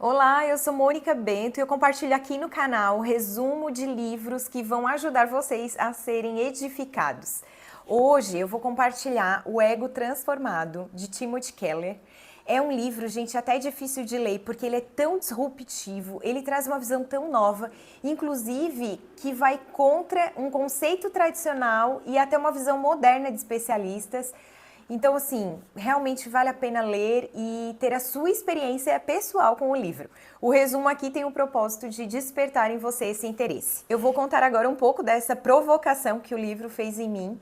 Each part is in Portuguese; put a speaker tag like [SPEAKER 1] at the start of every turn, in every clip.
[SPEAKER 1] Olá, eu sou Mônica Bento e eu compartilho aqui no canal resumo de livros que vão ajudar vocês a serem edificados. Hoje eu vou compartilhar O Ego Transformado, de Timothy Keller. É um livro, gente, até difícil de ler, porque ele é tão disruptivo, ele traz uma visão tão nova, inclusive que vai contra um conceito tradicional e até uma visão moderna de especialistas. Então, assim, realmente vale a pena ler e ter a sua experiência pessoal com o livro. O resumo aqui tem o propósito de despertar em você esse interesse. Eu vou contar agora um pouco dessa provocação que o livro fez em mim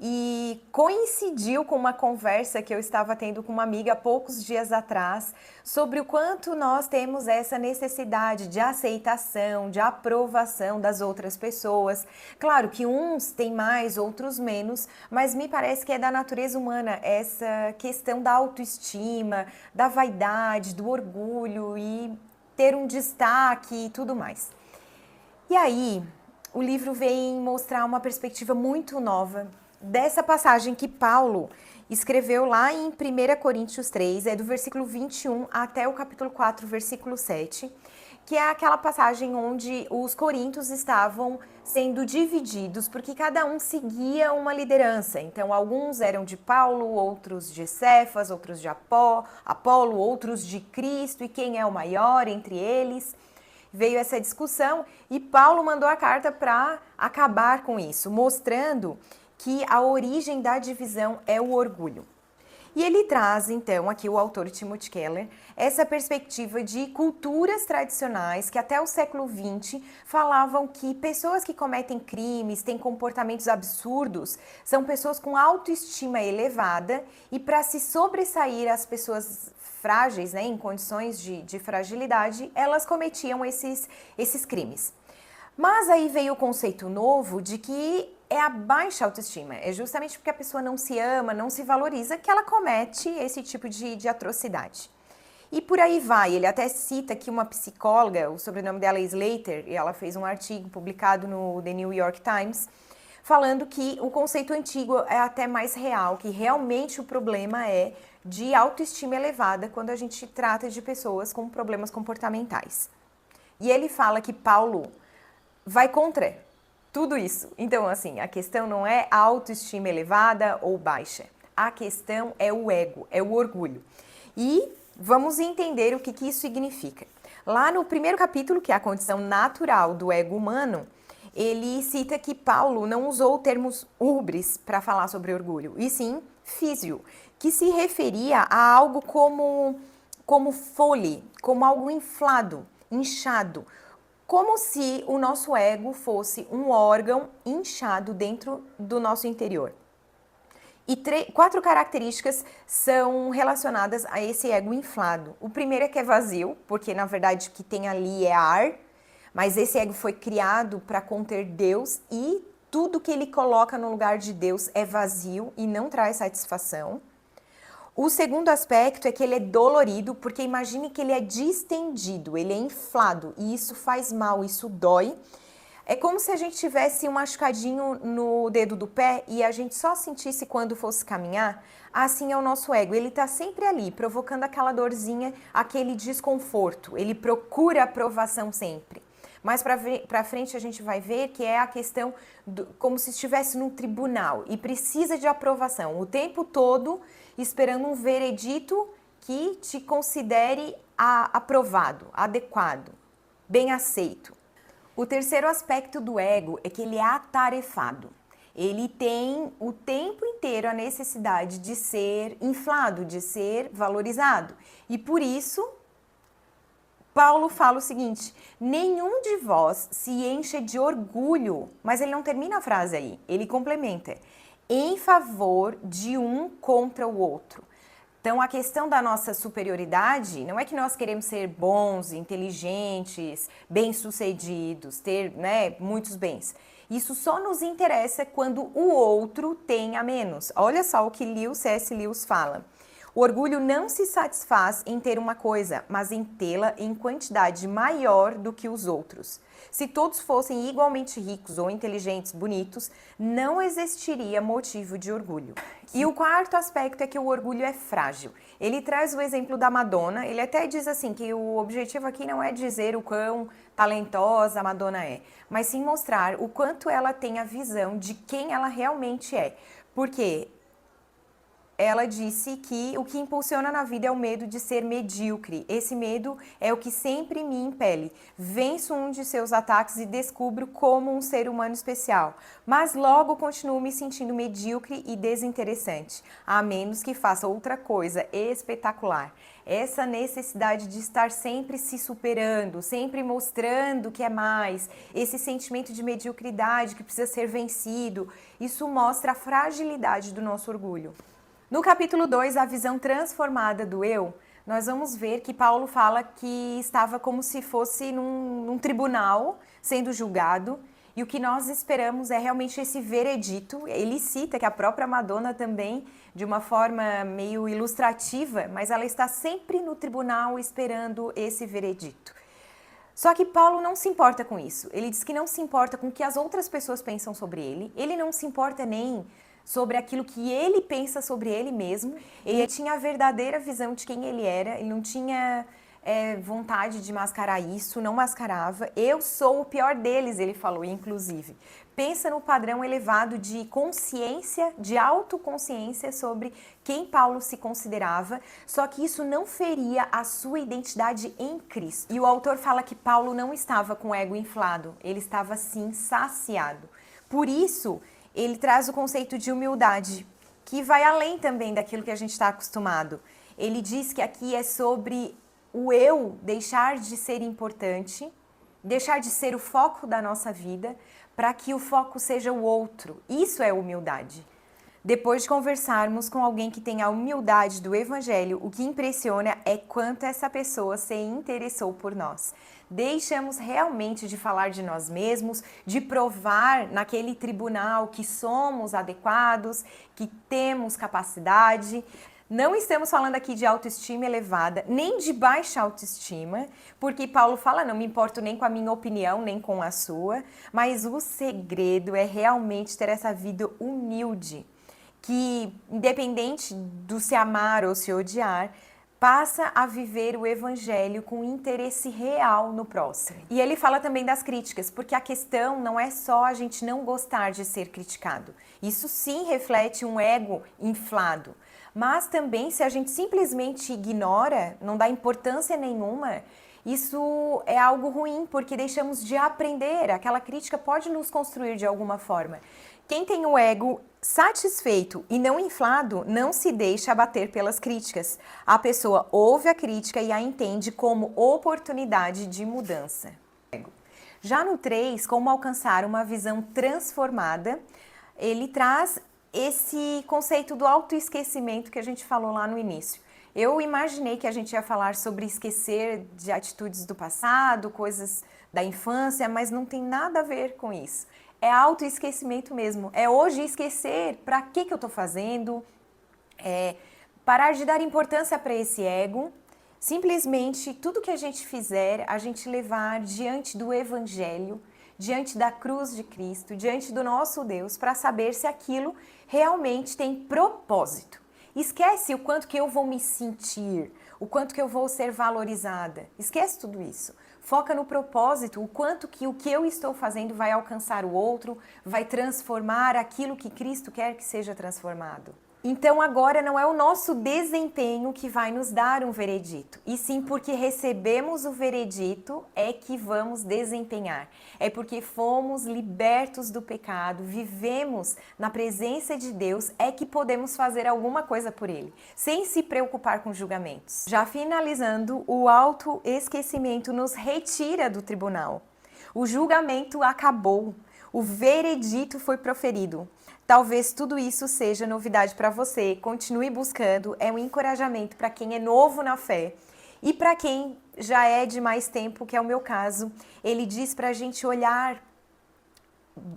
[SPEAKER 1] e coincidiu com uma conversa que eu estava tendo com uma amiga há poucos dias atrás sobre o quanto nós temos essa necessidade de aceitação, de aprovação das outras pessoas. Claro que uns têm mais, outros menos, mas me parece que é da natureza humana essa questão da autoestima, da vaidade, do orgulho e ter um destaque e tudo mais. E aí, o livro vem mostrar uma perspectiva muito nova dessa passagem que Paulo escreveu lá em 1 Coríntios 3, é do versículo 21 até o capítulo 4, versículo 7, que é aquela passagem onde os coríntios estavam sendo divididos, porque cada um seguia uma liderança. Então, alguns eram de Paulo, outros de Cefas, outros de Apolo, outros de Cristo, e quem é o maior entre eles? Veio essa discussão e Paulo mandou a carta para acabar com isso, mostrando que a origem da divisão é o orgulho. E ele traz, então, aqui o autor Timothy Keller, essa perspectiva de culturas tradicionais que até o século XX falavam que pessoas que cometem crimes, têm comportamentos absurdos, são pessoas com autoestima elevada e para se sobressair as pessoas frágeis, né, em condições de fragilidade, elas cometiam esses crimes. Mas aí veio o conceito novo de que é a baixa autoestima. É justamente porque a pessoa não se ama, não se valoriza, que ela comete esse tipo de atrocidade. E por aí vai. Ele até cita que uma psicóloga, o sobrenome dela é Slater, e ela fez um artigo publicado no The New York Times, falando que o conceito antigo é até mais real, que realmente o problema é de autoestima elevada quando a gente trata de pessoas com problemas comportamentais. E ele fala que Paulo vai contra tudo isso. Então, assim, a questão não é a autoestima elevada ou baixa. A questão é o ego, é o orgulho. E vamos entender o que isso significa. Lá no primeiro capítulo, que é a condição natural do ego humano, ele cita que Paulo não usou o termo ubris para falar sobre orgulho, e sim físio, que se referia a algo como fole, como algo inflado, inchado, como se o nosso ego fosse um órgão inchado dentro do nosso interior. E 4 características são relacionadas a esse ego inflado. O primeiro é que é vazio, porque na verdade o que tem ali é ar, mas esse ego foi criado para conter Deus e tudo que ele coloca no lugar de Deus é vazio e não traz satisfação. O segundo aspecto é que ele é dolorido, porque imagine que ele é distendido, ele é inflado e isso faz mal, isso dói. É como se a gente tivesse um machucadinho no dedo do pé e a gente só sentisse quando fosse caminhar. Assim é o nosso ego, ele está sempre ali, provocando aquela dorzinha, aquele desconforto, ele procura aprovação sempre. Mais para frente a gente vai ver que é a questão como se estivesse num tribunal e precisa de aprovação o tempo todo, esperando um veredito que te considere aprovado, adequado, bem aceito. O terceiro aspecto do ego é que ele é atarefado. Ele tem o tempo inteiro a necessidade de ser inflado, de ser valorizado. E por isso, Paulo fala o seguinte: nenhum de vós se encha de orgulho, mas ele não termina a frase aí, ele complementa, em favor de um contra o outro. Então, a questão da nossa superioridade não é que nós queremos ser bons, inteligentes, bem-sucedidos, ter, né, muitos bens. Isso só nos interessa quando o outro tem a menos. Olha só o que C.S. Lewis fala. O orgulho não se satisfaz em ter uma coisa, mas em tê-la em quantidade maior do que os outros. Se todos fossem igualmente ricos ou inteligentes, bonitos, não existiria motivo de orgulho. E o quarto aspecto é que o orgulho é frágil. Ele traz o exemplo da Madonna, ele até diz assim que o objetivo aqui não é dizer o quão talentosa a Madonna é, mas sim mostrar o quanto ela tem a visão de quem ela realmente é. Porque ela disse que o que impulsiona na vida é o medo de ser medíocre. Esse medo é o que sempre me impele. Venço um de seus ataques e descubro como um ser humano especial. Mas logo continuo me sentindo medíocre e desinteressante, a menos que faça outra coisa espetacular. Essa necessidade de estar sempre se superando, sempre mostrando que é mais, esse sentimento de mediocridade que precisa ser vencido, isso mostra a fragilidade do nosso orgulho. No capítulo 2, a visão transformada do eu, nós vamos ver que Paulo fala que estava como se fosse num tribunal sendo julgado, e o que nós esperamos é realmente esse veredito. Ele cita que a própria Madonna também, de uma forma meio ilustrativa, mas ela está sempre no tribunal esperando esse veredito. Só que Paulo não se importa com isso. Ele diz que não se importa com o que as outras pessoas pensam sobre ele não se importa nem sobre aquilo que ele pensa sobre ele mesmo. Ele tinha a verdadeira visão de quem ele era, ele não tinha vontade de mascarar isso, não mascarava. Eu sou o pior deles, ele falou, inclusive. Pensa no padrão elevado de consciência, de autoconsciência sobre quem Paulo se considerava, só que isso não feria a sua identidade em Cristo. E o autor fala que Paulo não estava com o ego inflado, ele estava sim saciado. Por isso, ele traz o conceito de humildade, que vai além também daquilo que a gente está acostumado. Ele diz que aqui é sobre o eu deixar de ser importante, deixar de ser o foco da nossa vida, para que o foco seja o outro. Isso é humildade. Depois de conversarmos com alguém que tem a humildade do Evangelho, o que impressiona é quanto essa pessoa se interessou por nós. Deixamos realmente de falar de nós mesmos, de provar naquele tribunal que somos adequados, que temos capacidade. Não estamos falando aqui de autoestima elevada, nem de baixa autoestima, porque Paulo fala, não me importo nem com a minha opinião, nem com a sua, mas o segredo é realmente ter essa vida humilde, que independente do se amar ou se odiar, passa a viver o evangelho com interesse real no próximo. E ele fala também das críticas, porque a questão não é só a gente não gostar de ser criticado. Isso sim reflete um ego inflado. Mas também se a gente simplesmente ignora, não dá importância nenhuma, isso é algo ruim, porque deixamos de aprender. Aquela crítica pode nos construir de alguma forma. Quem tem o ego satisfeito e não inflado, não se deixa abater pelas críticas. A pessoa ouve a crítica e a entende como oportunidade de mudança. Já no 3, como alcançar uma visão transformada, ele traz esse conceito do autoesquecimento que a gente falou lá no início. Eu imaginei que a gente ia falar sobre esquecer de atitudes do passado, coisas da infância, mas não tem nada a ver com isso. É autoesquecimento mesmo. É hoje esquecer para que eu estou fazendo, parar de dar importância para esse ego. Simplesmente tudo que a gente fizer, a gente levar diante do Evangelho, diante da cruz de Cristo, diante do nosso Deus, para saber se aquilo realmente tem propósito. Esquece o quanto que eu vou me sentir, o quanto que eu vou ser valorizada. Esquece tudo isso. Foca no propósito, o quanto que o que eu estou fazendo vai alcançar o outro, vai transformar aquilo que Cristo quer que seja transformado. Então agora não é o nosso desempenho que vai nos dar um veredito, e sim porque recebemos o veredito é que vamos desempenhar. É porque fomos libertos do pecado, vivemos na presença de Deus, é que podemos fazer alguma coisa por Ele, sem se preocupar com julgamentos. Já finalizando, o autoesquecimento nos retira do tribunal. O julgamento acabou, o veredito foi proferido. Talvez tudo isso seja novidade para você. Continue buscando, é um encorajamento para quem é novo na fé. E para quem já é de mais tempo, que é o meu caso, ele diz para a gente olhar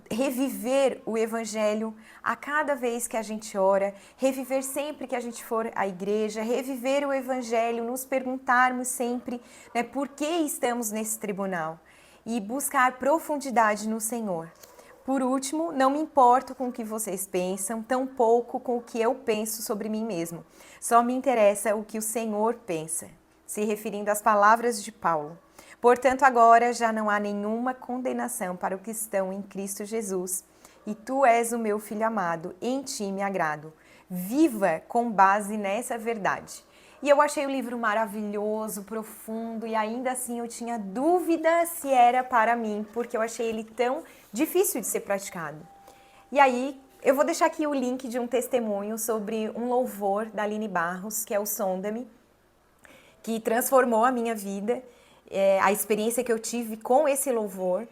[SPEAKER 1] reviver o Evangelho a cada vez que a gente ora, reviver sempre que a gente for à igreja, reviver o Evangelho, nos perguntarmos sempre, né, por que estamos nesse tribunal e buscar profundidade no Senhor. Por último, não me importo com o que vocês pensam, tampouco com o que eu penso sobre mim mesmo. Só me interessa o que o Senhor pensa, se referindo às palavras de Paulo. Portanto, agora já não há nenhuma condenação para os que estão em Cristo Jesus. E tu és o meu filho amado, em ti me agrado. Viva com base nessa verdade. E eu achei o livro maravilhoso, profundo, e ainda assim eu tinha dúvida se era para mim, porque eu achei ele tão difícil de ser praticado. E aí, eu vou deixar aqui o link de um testemunho sobre um louvor da Aline Barros, que é o Sonda-me, que transformou a minha vida, a experiência que eu tive com esse louvor.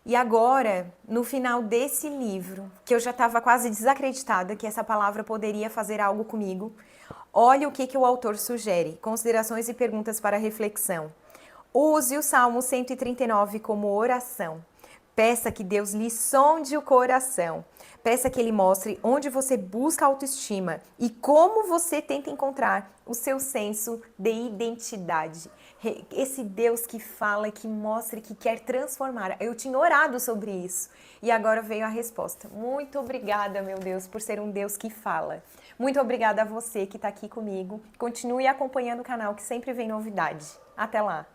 [SPEAKER 1] E agora, no final desse livro, que eu já estava quase desacreditada que essa palavra poderia fazer algo comigo, olha o que o autor sugere, considerações e perguntas para reflexão. Use o Salmo 139 como oração. Peça que Deus lhe sonde o coração. Peça que Ele mostre onde você busca autoestima e como você tenta encontrar o seu senso de identidade. Esse Deus que fala, que mostra, que quer transformar. Eu tinha orado sobre isso e agora veio a resposta. Muito obrigada, meu Deus, por ser um Deus que fala. Muito obrigada a você que está aqui comigo. Continue acompanhando o canal que sempre vem novidade. Até lá!